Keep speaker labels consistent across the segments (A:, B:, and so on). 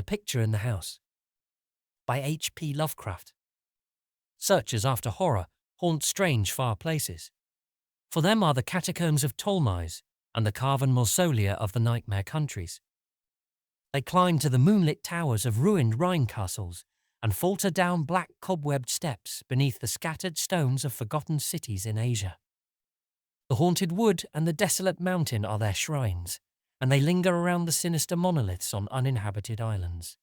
A: The Picture in the House by H.P. Lovecraft. Searchers after horror haunt strange far places. For them are the catacombs of Tolmais and the carven mausolea of the nightmare countries. They climb to the moonlit towers of ruined Rhine castles and falter down black cobwebbed steps beneath the scattered stones of forgotten cities in Asia. The haunted wood and the desolate mountain are their shrines, and they linger around the sinister monoliths on uninhabited islands.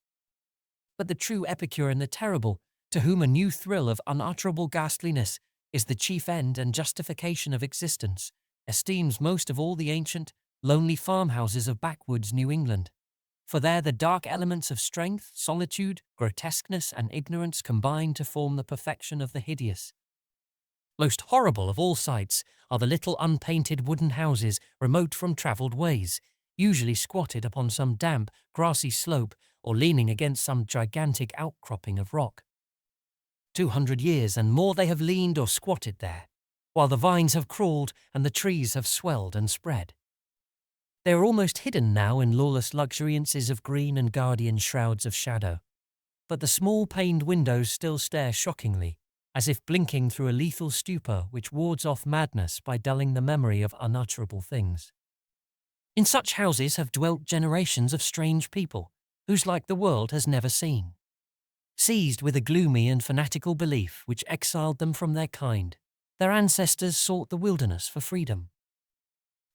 A: But the true epicure and the terrible, to whom a new thrill of unutterable ghastliness is the chief end and justification of existence, esteems most of all the ancient, lonely farmhouses of backwoods New England. For there the dark elements of strength, solitude, grotesqueness, and ignorance combine to form the perfection of the hideous. Most horrible of all sights are the little unpainted wooden houses remote from travelled ways, usually squatted upon some damp, grassy slope or leaning against some gigantic outcropping of rock. 200 years and more they have leaned or squatted there, while the vines have crawled and the trees have swelled and spread. They are almost hidden now in lawless luxuriances of green and guardian shrouds of shadow, but the small paned windows still stare shockingly, as if blinking through a lethal stupor which wards off madness by dulling the memory of unutterable things. In such houses have dwelt generations of strange people, whose like the world has never seen. Seized with a gloomy and fanatical belief which exiled them from their kind, their ancestors sought the wilderness for freedom.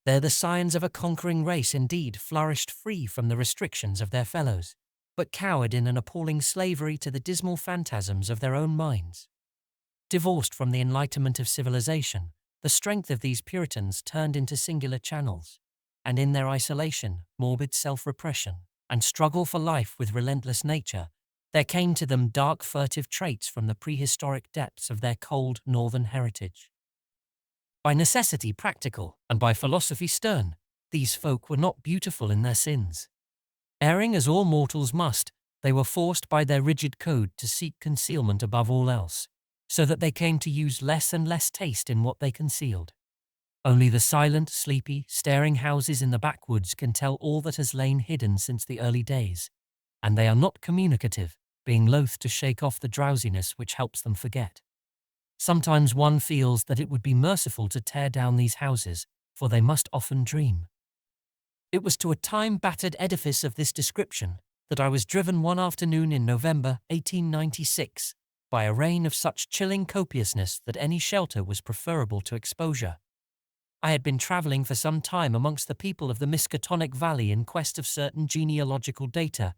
A: There the scions of a conquering race indeed flourished free from the restrictions of their fellows, but cowered in an appalling slavery to the dismal phantasms of their own minds. Divorced from the enlightenment of civilization, the strength of these Puritans turned into singular channels, and in their isolation, morbid self-repression, and struggle for life with relentless nature, there came to them dark furtive traits from the prehistoric depths of their cold northern heritage. By necessity practical, and by philosophy stern, these folk were not beautiful in their sins. Erring as all mortals must, they were forced by their rigid code to seek concealment above all else, so that they came to use less and less taste in what they concealed. Only the silent, sleepy, staring houses in the backwoods can tell all that has lain hidden since the early days, and they are not communicative, being loath to shake off the drowsiness which helps them forget. Sometimes one feels that it would be merciful to tear down these houses, for they must often dream. It was to a time-battered edifice of this description that I was driven one afternoon in November 1896 by a rain of such chilling copiousness that any shelter was preferable to exposure. I had been travelling for some time amongst the people of the Miskatonic Valley in quest of certain genealogical data,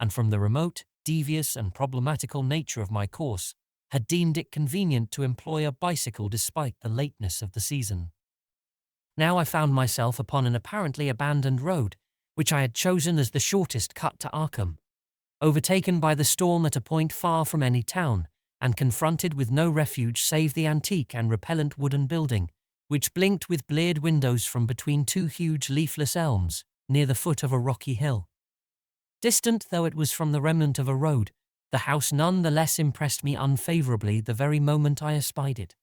A: and from the remote, devious and problematical nature of my course, had deemed it convenient to employ a bicycle despite the lateness of the season. Now I found myself upon an apparently abandoned road, which I had chosen as the shortest cut to Arkham, overtaken by the storm at a point far from any town, and confronted with no refuge save the antique and repellent wooden building, which blinked with bleared windows from between two huge leafless elms, near the foot of a rocky hill. Distant though it was from the remnant of a road, the house none the less impressed me unfavourably the very moment I espied it.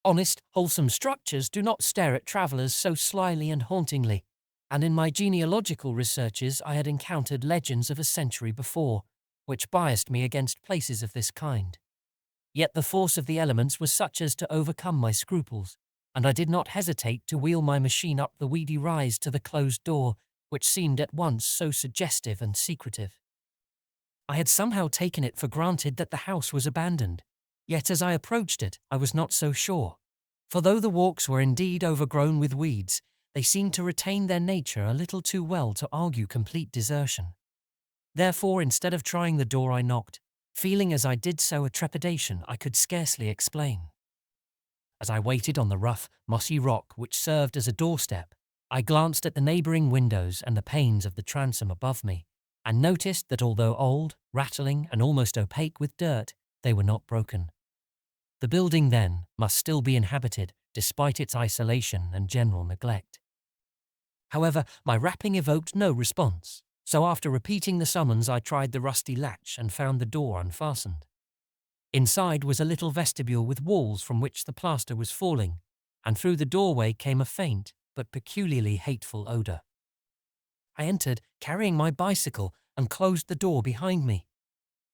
A: Honest, wholesome structures do not stare at travellers so slyly and hauntingly, and in my genealogical researches I had encountered legends of a century before, which biased me against places of this kind. Yet the force of the elements was such as to overcome my scruples, and I did not hesitate to wheel my machine up the weedy rise to the closed door, which seemed at once so suggestive and secretive. I had somehow taken it for granted that the house was abandoned, yet as I approached it I was not so sure, for though the walks were indeed overgrown with weeds, they seemed to retain their nature a little too well to argue complete desertion. Therefore, instead of trying the door, I knocked, feeling as I did so a trepidation I could scarcely explain. As I waited on the rough, mossy rock which served as a doorstep, I glanced at the neighbouring windows and the panes of the transom above me, and noticed that although old, rattling, and almost opaque with dirt, they were not broken. The building, then, must still be inhabited, despite its isolation and general neglect. However, my rapping evoked no response, so after repeating the summons I tried the rusty latch and found the door unfastened. Inside was a little vestibule with walls from which the plaster was falling, and through the doorway came a faint but peculiarly hateful odour. I entered, carrying my bicycle, and closed the door behind me.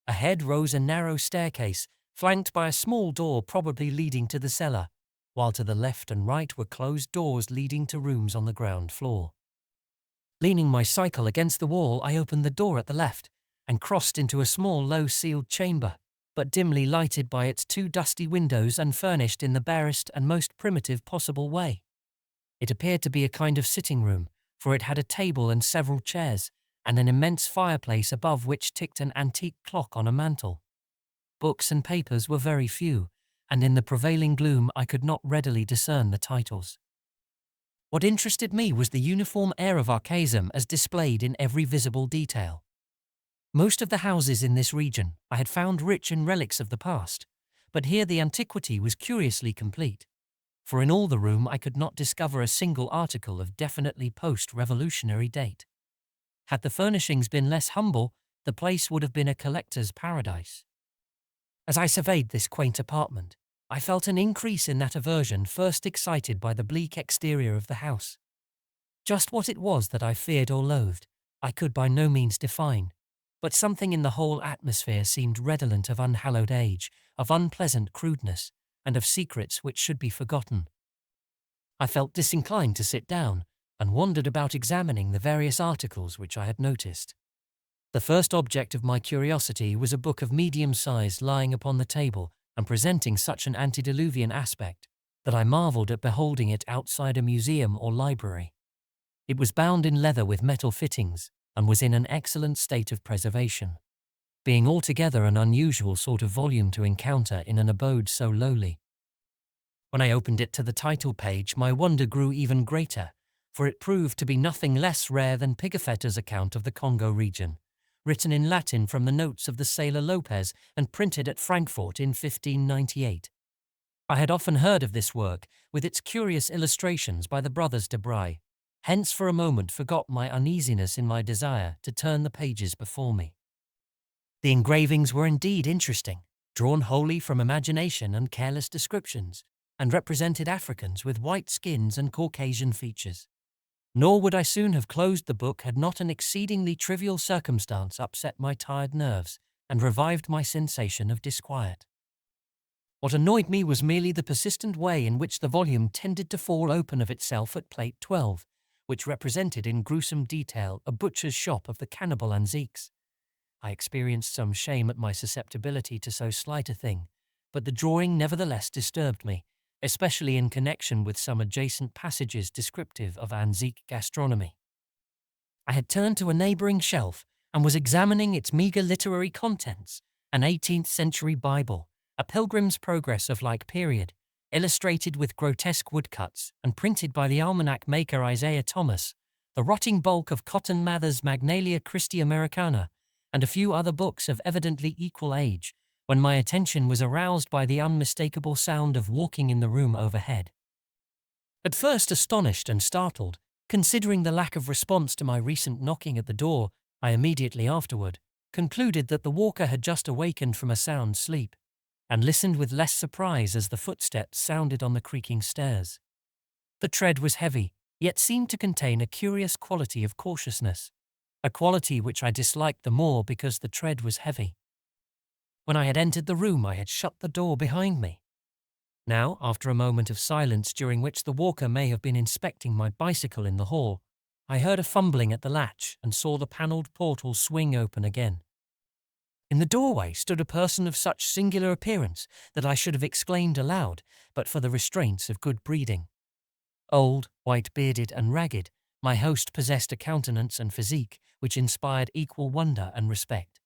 A: Ahead rose a narrow staircase, flanked by a small door probably leading to the cellar, while to the left and right were closed doors leading to rooms on the ground floor. Leaning my cycle against the wall, I opened the door at the left and crossed into a small, low-ceiled chamber, but dimly lighted by its two dusty windows and furnished in the barest and most primitive possible way. It appeared to be a kind of sitting room, for it had a table and several chairs, and an immense fireplace above which ticked an antique clock on a mantel. Books and papers were very few, and in the prevailing gloom I could not readily discern the titles. What interested me was the uniform air of archaism as displayed in every visible detail. Most of the houses in this region I had found rich in relics of the past, but here the antiquity was curiously complete, for in all the room I could not discover a single article of definitely post-revolutionary date. Had the furnishings been less humble, the place would have been a collector's paradise. As I surveyed this quaint apartment, I felt an increase in that aversion first excited by the bleak exterior of the house. Just what it was that I feared or loathed, I could by no means define, but something in the whole atmosphere seemed redolent of unhallowed age, of unpleasant crudeness, and of secrets which should be forgotten. I felt disinclined to sit down, and wandered about examining the various articles which I had noticed. The first object of my curiosity was a book of medium size lying upon the table and presenting such an antediluvian aspect that I marveled at beholding it outside a museum or library. It was bound in leather with metal fittings and was in an excellent state of preservation, being altogether an unusual sort of volume to encounter in an abode so lowly. When I opened it to the title page, my wonder grew even greater, for it proved to be nothing less rare than Pigafetta's account of the Congo region, written in Latin from the notes of the sailor Lopez and printed at Frankfurt in 1598. I had often heard of this work, with its curious illustrations by the brothers de Bry, hence for a moment forgot my uneasiness in my desire to turn the pages before me. The engravings were indeed interesting, drawn wholly from imagination and careless descriptions, and represented Africans with white skins and Caucasian features. Nor would I soon have closed the book had not an exceedingly trivial circumstance upset my tired nerves and revived my sensation of disquiet. What annoyed me was merely the persistent way in which the volume tended to fall open of itself at plate 12, which represented in gruesome detail a butcher's shop of the cannibal Anziques. I experienced some shame at my susceptibility to so slight a thing, but the drawing nevertheless disturbed me, especially in connection with some adjacent passages descriptive of Anzique gastronomy. I had turned to a neighboring shelf and was examining its meager literary contents, an 18th century Bible, a Pilgrim's Progress of like period, illustrated with grotesque woodcuts and printed by the almanac maker Isaiah Thomas, the rotting bulk of Cotton Mather's Magnalia Christi Americana, and a few other books of evidently equal age, when my attention was aroused by the unmistakable sound of walking in the room overhead. At first astonished and startled, considering the lack of response to my recent knocking at the door, I immediately afterward concluded that the walker had just awakened from a sound sleep, and listened with less surprise as the footsteps sounded on the creaking stairs. The tread was heavy, yet seemed to contain a curious quality of cautiousness, a quality which I disliked the more because the tread was heavy. When I had entered the room, I had shut the door behind me. Now, after a moment of silence during which the walker may have been inspecting my bicycle in the hall, I heard a fumbling at the latch and saw the panelled portal swing open again. In the doorway stood a person of such singular appearance that I should have exclaimed aloud, but for the restraints of good breeding. Old, white-bearded and ragged, my host possessed a countenance and physique which inspired equal wonder and respect.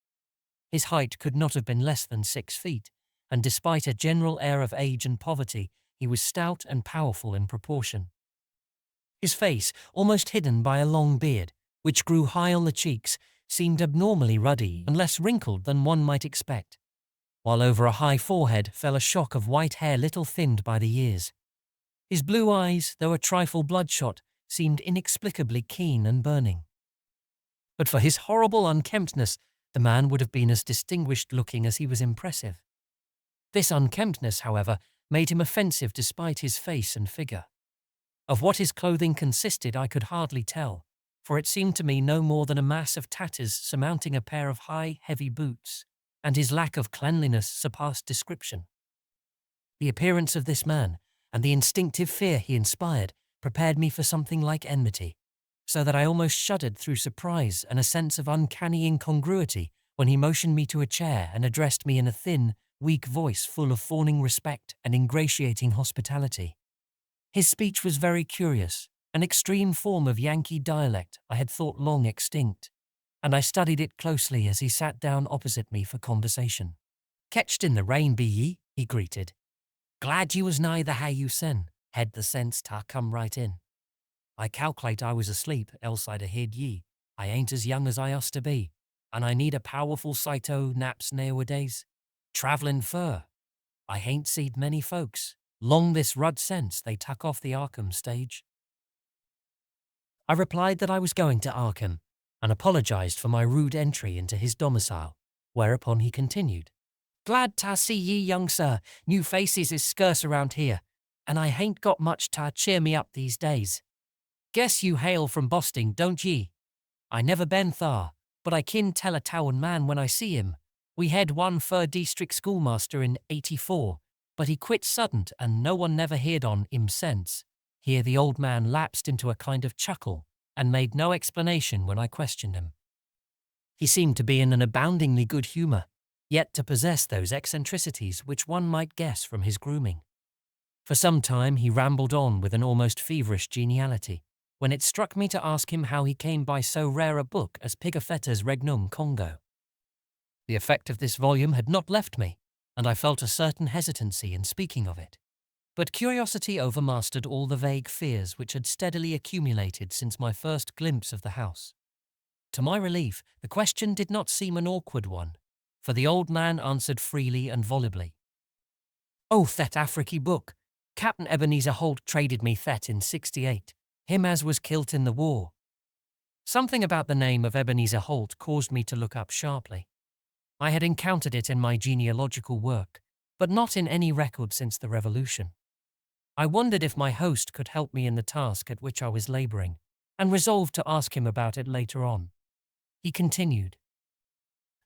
A: His height could not have been less than 6 feet, and despite a general air of age and poverty, he was stout and powerful in proportion. His face, almost hidden by a long beard, which grew high on the cheeks, seemed abnormally ruddy and less wrinkled than one might expect, while over a high forehead fell a shock of white hair little thinned by the years. His blue eyes, though a trifle bloodshot, seemed inexplicably keen and burning. But for his horrible unkemptness, the man would have been as distinguished-looking as he was impressive. This unkemptness, however, made him offensive despite his face and figure. Of what his clothing consisted I could hardly tell, for it seemed to me no more than a mass of tatters surmounting a pair of high, heavy boots, and his lack of cleanliness surpassed description. The appearance of this man, and the instinctive fear he inspired, prepared me for something like enmity, so that I almost shuddered through surprise and a sense of uncanny incongruity when he motioned me to a chair and addressed me in a thin, weak voice full of fawning respect and ingratiating hospitality. His speech was very curious, an extreme form of Yankee dialect I had thought long extinct, and I studied it closely as he sat down opposite me for conversation. "Ketched in the rain, be ye?" he greeted. "Glad you was nigh the how you sen, had the sense ta come right in. I calculate I was asleep, else I'd a heard ye. I ain't as young as I used to be, and I need a powerful sight o' naps nowadays. Travellin' fur. I hain't seed many folks. Long this rud since they tuck off the Arkham stage." I replied that I was going to Arkham, and apologized for my rude entry into his domicile, whereupon he continued, "Glad ta see ye, young sir. New faces is scarce around here, and I hain't got much ta cheer me up these days. Guess you hail from Bosting, don't ye? I never been thar, but I kin tell a town man when I see him. We had one fur district schoolmaster in '84, but he quit suddent and no one never heard on him since." Here the old man lapsed into a kind of chuckle and made no explanation when I questioned him. He seemed to be in an aboundingly good humour, yet to possess those eccentricities which one might guess from his grooming. For some time he rambled on with an almost feverish geniality, when it struck me to ask him how he came by so rare a book as Pigafetta's Regnum Congo. The effect of this volume had not left me, and I felt a certain hesitancy in speaking of it. But curiosity overmastered all the vague fears which had steadily accumulated since my first glimpse of the house. To my relief, the question did not seem an awkward one, for the old man answered freely and volubly. "Oh, thet Africky book. Captain Ebenezer Holt traded me thet in '68, him as was kilt in the war." Something about the name of Ebenezer Holt caused me to look up sharply. I had encountered it in my genealogical work, but not in any record since the Revolution. I wondered if my host could help me in the task at which I was labouring, and resolved to ask him about it later on. He continued,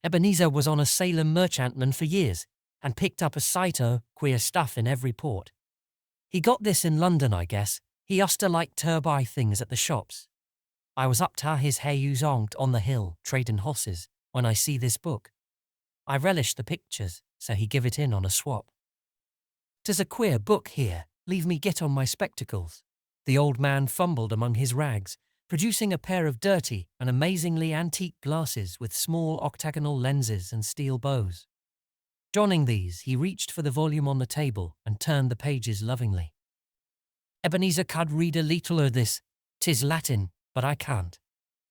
A: "Ebenezer was on a Salem merchantman for years, and picked up a sight o' queer stuff in every port. He got this in London, I guess. He used to like to buy things at the shops. I was up to his Hosues on the hill, trading horses, when I see this book. I relished the pictures, so he give it in on a swap. 'Tis a queer book here. Leave me get on my spectacles." The old man fumbled among his rags, producing a pair of dirty and amazingly antique glasses with small octagonal lenses and steel bows. Donning these, he reached for the volume on the table and turned the pages lovingly. "Ebenezer could read a leetle o' this. 'Tis Latin, but I can't.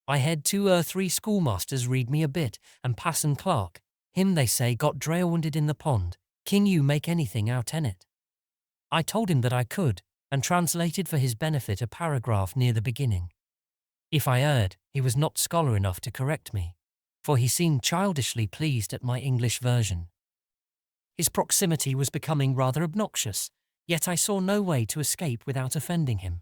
A: I had 2 or 3 schoolmasters read me a bit, and Passon Clark, him they say got drownded in the pond. Kin you make anything out in it?" I told him that I could, and translated for his benefit a paragraph near the beginning. If I erred, he was not scholar enough to correct me, for he seemed childishly pleased at my English version. His proximity was becoming rather obnoxious, yet I saw no way to escape without offending him.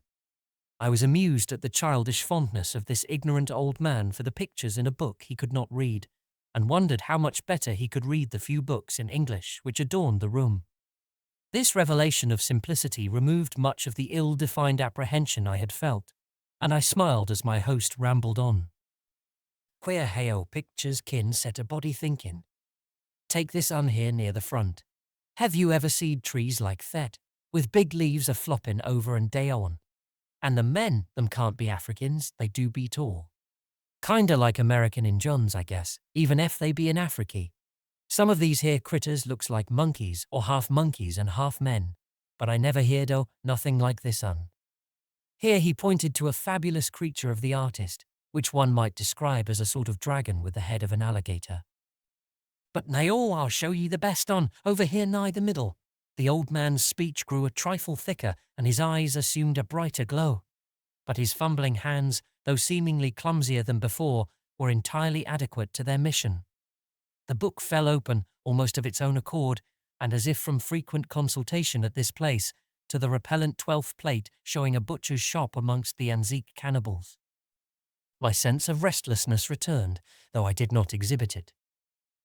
A: I was amused at the childish fondness of this ignorant old man for the pictures in a book he could not read, and wondered how much better he could read the few books in English which adorned the room. This revelation of simplicity removed much of the ill-defined apprehension I had felt, and I smiled as my host rambled on. "Queer how pictures kin set a body thinking. Take this un here near the front. Have you ever seed trees like that, with big leaves a-floppin' over and day on? And the men, them can't be Africans, they do be tall. Kinda like American Injuns, I guess, even if they be in Africy. Some of these here critters looks like monkeys or half monkeys and half men, but I never heard o' nothing like this un." Here he pointed to a fabulous creature of the artist, which one might describe as a sort of dragon with the head of an alligator. "But nay, I'll show ye the best on, over here nigh the middle." The old man's speech grew a trifle thicker, and his eyes assumed a brighter glow. But his fumbling hands, though seemingly clumsier than before, were entirely adequate to their mission. The book fell open, almost of its own accord, and as if from frequent consultation at this place, to the repellent 12th plate showing a butcher's shop amongst the Anzique cannibals. My sense of restlessness returned, though I did not exhibit it.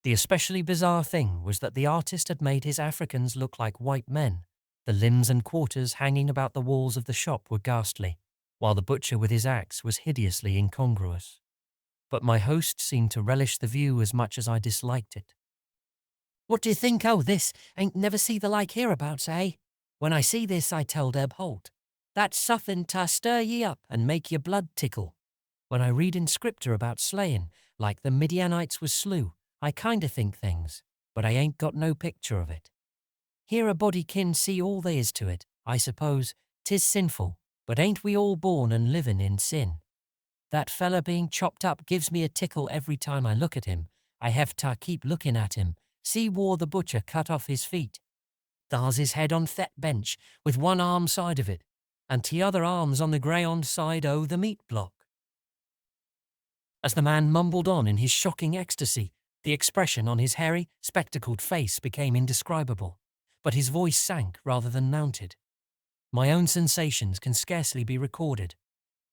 A: The especially bizarre thing was that the artist had made his Africans look like white men. The limbs and quarters hanging about the walls of the shop were ghastly, while the butcher with his axe was hideously incongruous. But my host seemed to relish the view as much as I disliked it. "What do you think o' this? Ain't never see the like hereabouts, eh? When I see this, I tell Deb Holt. That's suthin' to stir ye up and make your blood tickle. When I read in scripture about slayin', like the Midianites was slew, I kinda think things, but I ain't got no picture of it. Here a body kin see all there is to it, I suppose. 'Tis sinful, but ain't we all born and livin' in sin? That fella being chopped up gives me a tickle every time I look at him. I have to keep looking at him. See war the butcher cut off his feet. Thar's his head on that bench, with one arm side of it, and t'other arm's on the grey-on side o' the meat block." As the man mumbled on in his shocking ecstasy, the expression on his hairy, spectacled face became indescribable, but his voice sank rather than mounted. My own sensations can scarcely be recorded.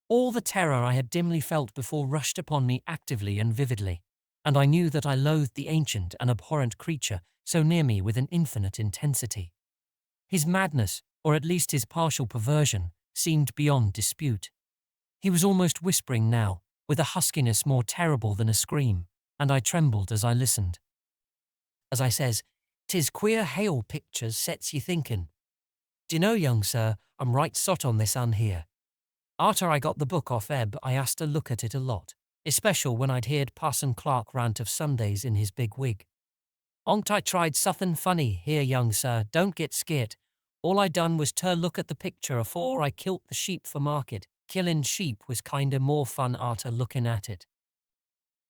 A: All the terror I had dimly felt before rushed upon me actively and vividly, and I knew that I loathed the ancient and abhorrent creature so near me with an infinite intensity. His madness, or at least his partial perversion, seemed beyond dispute. He was almost whispering now, with a huskiness more terrible than a scream, and I trembled as I listened. As I says, "'Tis queer hail pictures sets ye thinkin'. D'ye know, young sir, I'm right sot on this un here. Arter I got the book off Ebb, I asked to look at it a lot, especial when I'd heard Parson Clark rant of Sundays in his big wig. On't I tried suthin' funny, here young sir, don't get scared. All I done was ter look at the picture afore I kilt the sheep for market. Killin' sheep was kinda more fun arter lookin' at it."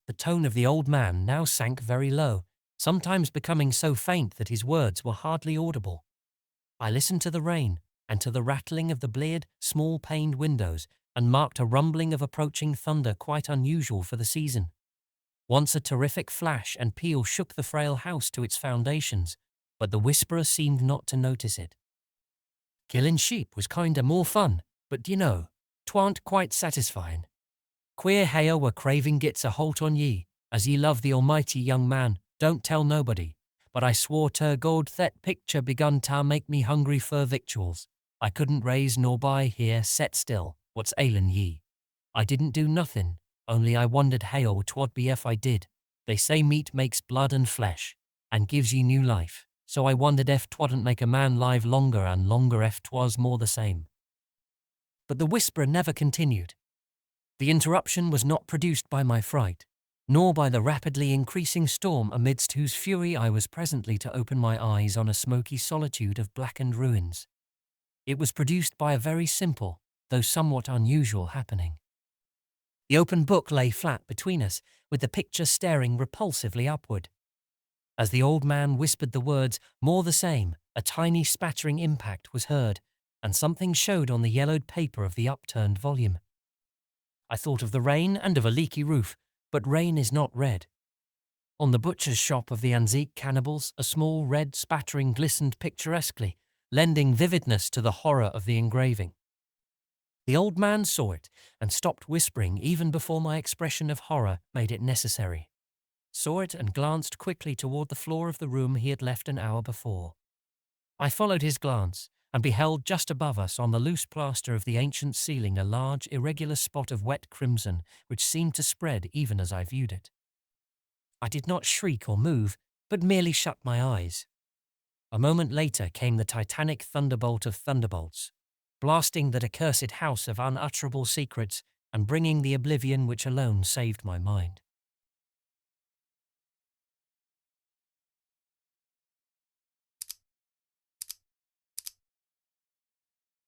A: The tone of the old man now sank very low, sometimes becoming so faint that his words were hardly audible. I listened to the rain, and to the rattling of the bleared, small-paned windows, and marked a rumbling of approaching thunder quite unusual for the season. Once a terrific flash and peal shook the frail house to its foundations, but the whisperer seemed not to notice it. "Killin' sheep was kinda more fun, but d'ye know, 'twarn't quite satisfyin'. Queer hayer were craving gits a holt on ye, as ye love the almighty young man, don't tell nobody, but I swore ter God thet picture begun ta make me hungry fur victuals. I couldn't raise nor buy here, set still, what's ailin' ye? I didn't do nothin', only I wondered how 'twad be ef I did. They say meat makes blood and flesh, and gives ye new life, so I wondered ef 'twadn't make a man live longer and longer ef 'twas more the same." But the whisper never continued. The interruption was not produced by my fright, nor by the rapidly increasing storm amidst whose fury I was presently to open my eyes on a smoky solitude of blackened ruins. It was produced by a very simple, though somewhat unusual happening. The open book lay flat between us, with the picture staring repulsively upward. As the old man whispered the words, "More the same," a tiny spattering impact was heard, and something showed on the yellowed paper of the upturned volume. I thought of the rain and of a leaky roof, but rain is not red. On the butcher's shop of the Anzique cannibals, a small red spattering glistened picturesquely, lending vividness to the horror of the engraving. The old man saw it and stopped whispering even before my expression of horror made it necessary. Saw it and glanced quickly toward the floor of the room he had left an hour before. I followed his glance and beheld just above us on the loose plaster of the ancient ceiling a large, irregular spot of wet crimson which seemed to spread even as I viewed it. I did not shriek or move, but merely shut my eyes. A moment later came the titanic thunderbolt of thunderbolts, blasting that accursed house of unutterable secrets and bringing the oblivion which alone saved my mind.